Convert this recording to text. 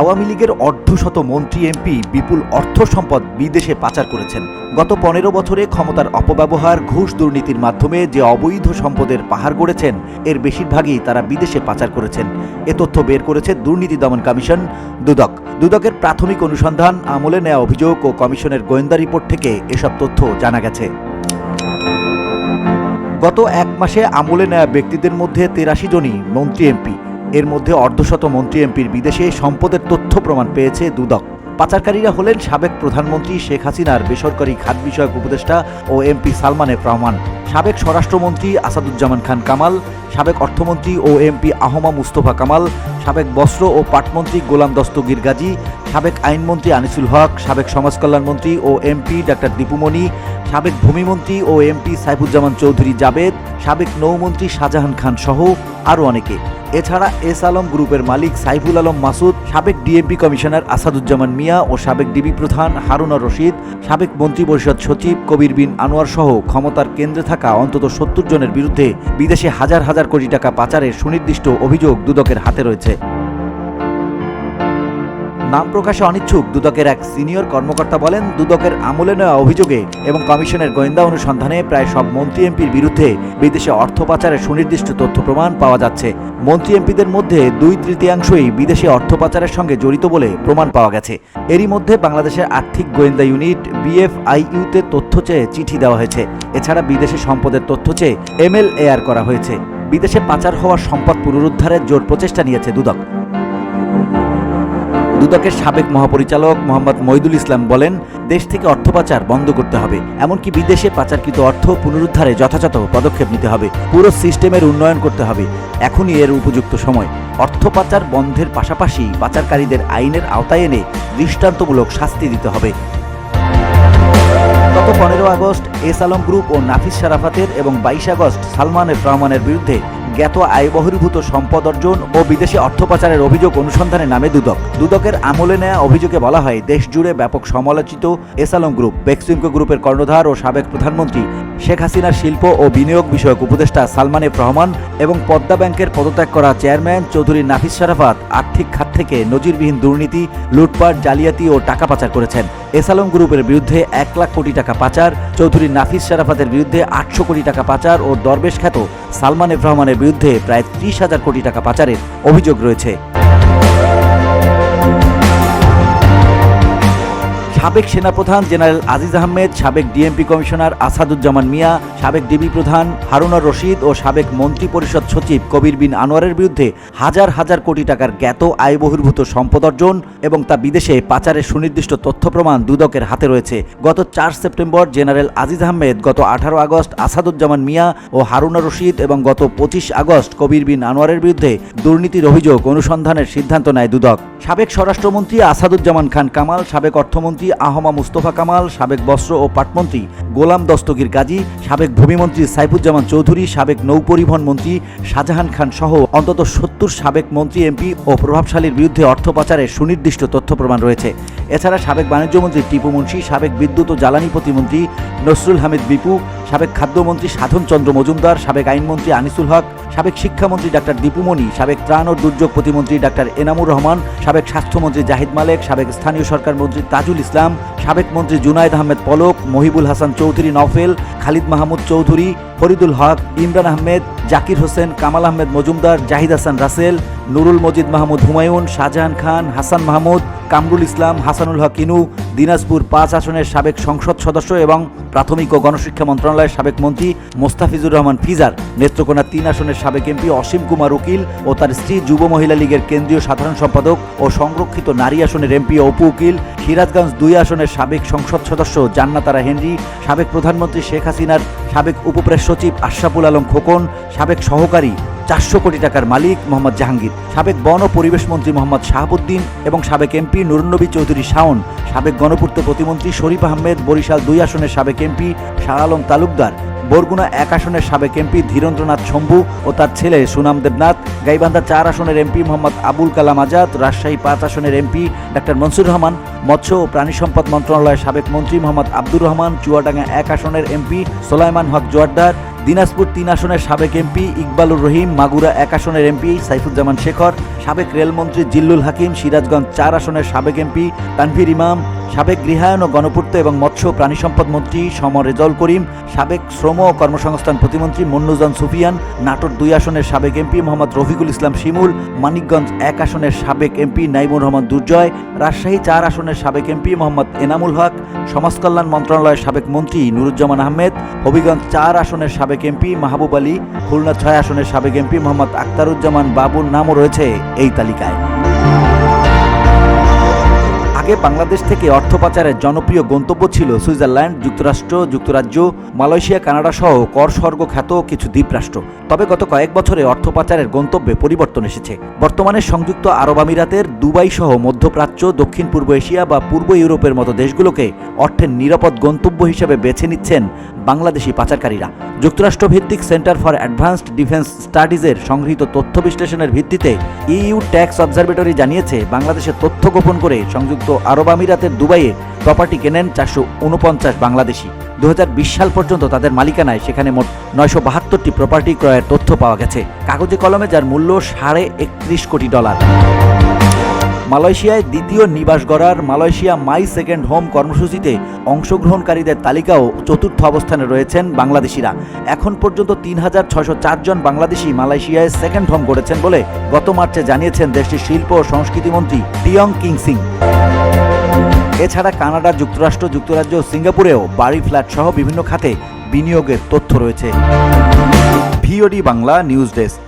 আওয়ামী লীগের অর্ধশত মন্ত্রী এমপি বিপুল অর্থ সম্পদ বিদেশে পাচার করেছেন। গত 15 বছরে ক্ষমতার অপব্যবহার, ঘুষ, দুর্নীতির মাধ্যমে যে অবৈধ সম্পদের পাহাড় গড়েছেন, এর বেশিরভাগই তারা বিদেশে পাচার করেছেন। এ তথ্য বের করেছে দুর্নীতি দমন কমিশন দুদক। দুদকের প্রাথমিক অনুসন্ধান, আমলে নেওয়া অভিযোগ ও কমিশনের গোয়েন্দা রিপোর্ট থেকে এসব তথ্য জানা গেছে। গত এক মাসে আমলে নেওয়া ব্যক্তিদের মধ্যে 83 জনই মন্ত্রী এমপি। এর মধ্যে অর্ধশত মন্ত্রী এমপির বিদেশে সম্পদের তথ্য প্রমাণ পেয়েছে দুদক। পাচারকারীরা হলেন সাবেক প্রধানমন্ত্রী শেখ হাসিনার বেসরকারি খাত বিষয়ক উপদেষ্টা ও এমপি সালমান এফ রহমান, সাবেক স্বরাষ্ট্রমন্ত্রী আসাদুজ্জামান খান কামাল, সাবেক অর্থমন্ত্রী ও এমপি আহমা মুস্তফা কামাল, সাবেক বস্ত্র ও পাটমন্ত্রী গোলাম দস্তগীর গাজী, সাবেক আইনমন্ত্রী আনিসুল হক, সাবেক সমাজকল্যাণমন্ত্রী ও এমপি ডাক্তার দীপুমণি, সাবেক ভূমিমন্ত্রী ও এমপি সাইফুজ্জামান চৌধুরী জাবেদ, সাবেক নৌমন্ত্রী শাহজাহান খান সহ আরও অনেকে। এছাড়া এস আলম গ্রুপের মালিক সাইফুল আলম মাসুদ, সাবেক ডিএমপি কমিশনার আসাদুজ্জামান মিয়া ও সাবেক ডিবি প্রধান হারুনা রশিদ, সাবেক মন্ত্রিপরিষদ সচিব কবির বিন আনোয়ার সহ ক্ষমতার কেন্দ্রে থাকা অন্তত 70 জনের বিরুদ্ধে বিদেশে হাজার হাজার কোটি টাকা পাচারের সুনির্দিষ্ট অভিযোগ দুদকের হাতে রয়েছে। নাম প্রকাশে অনিচ্ছুক দুদকের এক সিনিয়র কর্মকর্তা বলেন, দুদকের আমলে নেওয়া অভিযোগে এবং কমিশনের গোয়েন্দা অনুসন্ধানে প্রায় সব মন্ত্রী এমপির বিরুদ্ধে বিদেশে অর্থ পাচারের সুনির্দিষ্ট তথ্য প্রমাণ পাওয়া যাচ্ছে। মন্ত্রী এমপিদের মধ্যে 2/3 বিদেশে অর্থ পাচারের সঙ্গে জড়িত বলে প্রমাণ পাওয়া গেছে। এরই মধ্যে বাংলাদেশের আর্থিক গোয়েন্দা ইউনিট BFIU-তে তথ্য চেয়ে চিঠি দেওয়া হয়েছে। এছাড়া বিদেশে সম্পদের তথ্য চেয়ে MLAR করা হয়েছে। বিদেশে পাচার হওয়া সম্পদ পুনরুদ্ধারের জোর প্রচেষ্টা নিয়েছে দুদক। দুদকের সাবেক মহাপরিচালক মোহাম্মদ মইদুল ইসলাম বলেন, দেশ থেকে অর্থ পাচার বন্ধ করতে হবে, এমনকি বিদেশে পাচারকৃত অর্থ পুনরুদ্ধারে যথাযথ পদক্ষেপ নিতে হবে। পুরো সিস্টেমের উন্নয়ন করতে হবে। এখনই এর উপযুক্ত সময়। অর্থ পাচার বন্ধের পাশাপাশি পাচারকারীদের আইনের আওতায় এনে দৃষ্টান্তমূলক শাস্তি দিতে হবে। গত 15 আগস্ট এস আলম গ্রুপ ও নাফিস শারাফাতের এবং 22 আগস্ট সালমান এফ রহমানের বিরুদ্ধে জ্ঞাত আয় বহির্ভূত সম্পদ অর্জন ও বিদেশে অর্থ পাচারের অভিযোগ অনুসন্ধানে নামে দুদক। দুদকের আমলে নেওয়া অভিযোগে বলা হয়, দেশ জুড়ে ব্যাপক সমালোচিত এস আলম গ্রুপ, বেক্সিমকো গ্রুপের কর্ণধার ও সাবেক প্রধানমন্ত্রী শেখ হাসিনার শিল্প ও বিনিয়োগ বিষয়ক উপদেষ্টা সালমান এফ রহমান এবং পদ্মা ব্যাংকের পদত্যাগ করা চেয়ারম্যান চৌধুরী নাফিস শারাফাত আর্থিক খাত থেকে নজিরবিহীন দুর্নীতি, লুটপাট, জালিয়াতি ও টাকা পাচার করেছেন। এস আলম গ্রুপের বিরুদ্ধে 1 লাখ কোটি টাকা পাচার, চৌধুরী নাফিস শারাফাতের বিরুদ্ধে 800 কোটি টাকা পাচার ও দরবেশ খ্যাত সালমান এফ রহমানের বিরুদ্ধে প্রায় 30,000 কোটি টাকা পাচারের অভিযোগ রয়েছে। সাবেক সেনাপ্রধান জেনারেল আজিজ আহমেদ, সাবেক ডিএমপি কমিশনার আসাদুজ্জামান মিয়া, সাবেক ডিবি প্রধান হারুনা রশিদ ও সাবেক মন্ত্রী পরিষদ সচিব কবির বিন আনোয়ারের বিরুদ্ধে হাজার হাজার কোটি টাকার জ্ঞাত আয় বহির্ভূত সম্পদ অর্জন এবং তা বিদেশে পাচারের সুনির্দিষ্ট তথ্য প্রমাণ দুদকের হাতে রয়েছে। গত 4 সেপ্টেম্বর জেনারেল আজিজ আহমেদ, গত 18 আগস্ট আসাদুজ্জামান মিয়া ও হারুনা রশিদ এবং গত 25 আগস্ট কবির বিন আনোয়ারের বিরুদ্ধে দুর্নীতির অভিযোগ অনুসন্ধানের সিদ্ধান্ত নেয় দুদক। সাবেক স্বরাষ্ট্রমন্ত্রী আসাদুজ্জামান খান কামাল, সাবেক অর্থমন্ত্রী আহমা মুস্তফা কামাল, সাবেক বস্ত্র ও পাটমন্ত্রী গোলাম দস্তগীর গাজী, সাবেক ভূমিমন্ত্রী সাইফুজ্জামান চৌধুরী, সাবেক নৌপরিবহন মন্ত্রী শাহজাহান খান সহ অন্তত 70 সাবেক মন্ত্রী এমপি ও প্রভাবশালীর বিরুদ্ধে অর্থ পাচারের সুনির্দিষ্ট তথ্য প্রমাণ রয়েছে। এছাড়া সাবেক বাণিজ্যমন্ত্রী টিপু মুন্সি, সাবেক বিদ্যুৎ ও জ্বালানি প্রতিমন্ত্রী নসরুল হামিদ বিপু, সাবেক খাদ্যমন্ত্রী সাধন চন্দ্র মজুমদার, সাবেক আইনমন্ত্রী আনিসুল হক, সাবেক শিক্ষামন্ত্রী ডাক্তার দীপুমণি, সাবেক ত্রাণ ও দুর্যোগ প্রতিমন্ত্রী ডাক্তার এনামুর রহমান, সাবেক স্বাস্থ্যমন্ত্রী জাহিদ মালেক, সাবেক স্থানীয় সরকার মন্ত্রী তাজুল ইসলাম, সাবেক মন্ত্রী জুনায়েদ আহমেদ পলক, মহিবুল হাসান চৌধুরী নফেল, খালিদ মাহমুদ চৌধুরী, ফরিদুল হক, ইমরান আহমেদ, জাকির হোসেন, কামাল আহমেদ মজুমদার, জাহিদ হাসান রাসেল, নুরুল মজিদ মাহমুদ হুমায়ুন, শাহজাহান খান, হাসান মাহমুদ, কামরুল ইসলাম, হাসানুল হক ইনু, দিনাজপুর 5 আসনের সাবেক সংসদ সদস্য এবং প্রাথমিক ও গণশিক্ষা মন্ত্রণালয়ের সাবেক মন্ত্রী মোস্তাফিজুর রহমান ফিজার, নেত্রকোনা 3 আসনের সাবেক এমপি অসীম কুমার উকিল ও তার স্ত্রী যুব মহিলা লীগের কেন্দ্রীয় সাধারণ সম্পাদক ও সংরক্ষিত নারী আসনের এমপি অপু উকিল, সিরাজগঞ্জ 2 আসনের সাবেক সংসদ সদস্য জান্নাতারা হেনরি, সাবেক প্রধানমন্ত্রী শেখ হাসিনার সাবেক উপপ্রেস সচিব আশরাফুল আলম খোকন, সাবেক সহকারী 400 কোটি টাকার মালিক মোহাম্মদ জাহাঙ্গীর, সাবেক বন ও পরিবেশ মন্ত্রী মোহাম্মদ শাহাবুদ্দিন এবং সাবেক এমপি নুরুন্নবী চৌধুরী শাওন, সাবেক গণপূর্ত প্রতিমন্ত্রী শরীফ আহমেদ, বরিশাল 2 আসনের সাবেক এমপি শাহ আলম তালুকদার, বরগুনা 1 আসনের সাবেক এমপি ধীরেন্দ্রনাথ শম্ভু ও তার ছেলে সুনাম দেবনাথ, গাইবান্ধা 4 আসনের এমপি মোহাম্মদ আবুল কালাম আজাদ, রাজশাহী 5 আসনের এমপি ডাক্তার মনসুর রহমান, মৎস্য ও প্রাণী সম্পদ মন্ত্রণালয়ের সাবেক মন্ত্রী মোহাম্মদ আব্দুর রহমান, চুয়াডাঙ্গা 1 আসনের এমপি সোলাইমান হক জোয়ারদার, দিনাজপুর 3 আসনের সাবেক এমপি ইকবালুর রহিম, মাগুরা 1 আসনের এমপি সাইফুজ্জামান শেখর, সাবেক রেলমন্ত্রী জিল্লুল হাকিম, সিরাজগঞ্জ 4 আসনের সাবেক এমপি তানভীর ইমাম, সাবেক গৃহায়ন ও গণপূর্ত এবং মৎস্য প্রাণী সম্পদ মন্ত্রী সম রেজাউল করিম, সাবেক শ্রম ও কর্মসংস্থান প্রতিমন্ত্রী মন্নুজান সুফিয়ান, নাটোর 2 আসনের সাবেক এমপি মোহাম্মদ রফিকুল ইসলাম শিমুল, মানিকগঞ্জ 1 আসনের সাবেক এমপি নাইমুর রহমান দুর্জয়, রাজশাহী 4 আসনের সাবেক এমপি মোহাম্মদ এনামুল হক, সমাজকল্যাণ মন্ত্রণালয়ের সাবেক মন্ত্রী নুরুজ্জামান আহমেদ, হবিগঞ্জ 4 আসনের সাবেক এমপি মাহবুব আলী, খুলনা 6 আসনের সাবেক এমপি মোহাম্মদ আখতারুজ্জামান বাবুর নামও রয়েছে এই তালিকায়। আগে বাংলাদেশ থেকে অর্থ পাচারের জনপ্রিয় গন্তব্য ছিল সুইজারল্যান্ড, যুক্তরাষ্ট্র, যুক্তরাজ্য, মালয়েশিয়া, কানাডা সহ করস্বর্গ খ্যাত কিছু দ্বীপরাষ্ট্র। তবে গত কয়েক বছরে অর্থ পাচারের গন্তব্যে পরিবর্তন এসেছে। বর্তমানে সংযুক্ত আরব আমিরাতের দুবাই সহ মধ্যপ্রাচ্য, দক্ষিণ পূর্ব এশিয়া বা পূর্ব ইউরোপের মতো দেশগুলোকে অর্থের নিরাপদ গন্তব্য হিসেবে বেছে নিচ্ছেন বাংলাদেশি পাচারকারীরা। যুক্তরাষ্ট্র ভিত্তিক সেন্টার ফর অ্যাডভান্সড ডিফেন্স স্টাডিজের সংগৃহীত তথ্য বিশ্লেষণের ভিত্তিতে ইইউ ট্যাক্স অবজারভেটরি জানিয়েছে, বাংলাদেশের তথ্য গোপন করে সংযুক্ত আরব আমিরাতের দুবাইয়ে প্রপার্টি কেনেন 449 বাংলাদেশি। 2020 সাল পর্যন্ত তাদের মালিকানায় সেখানে মোট 972টি প্রপার্টি ক্রয়ের তথ্য পাওয়া গেছে, কাগজে কলমে, যার মূল্য $31.5 কোটি। মালয়েশিয়ায় দ্বিতীয় নিবাস গড়ার মালয়েশিয়া মাই সেকেন্ড হোম কর্মসূচিতে অংশগ্রহণকারীদের তালিকাও চতুর্থ অবস্থানে রয়েছেন বাংলাদেশিরা। এখন পর্যন্ত 3604 জন বাংলাদেশি মালয়েশিয়ায় সেকেন্ড হোম গড়েছেন বলে গত মার্চে জানিয়েছেন দেশটির শিল্প ও সংস্কৃতি মন্ত্রী টিয়ং কিং সিং। এছাড়া কানাডা, যুক্তরাষ্ট্র, যুক্তরাজ্য ও সিঙ্গাপুরেও বাড়ি, ফ্ল্যাট সহ বিভিন্ন খাতে বিনিয়োগের তথ্য রয়েছে। VOD Bangla news desk.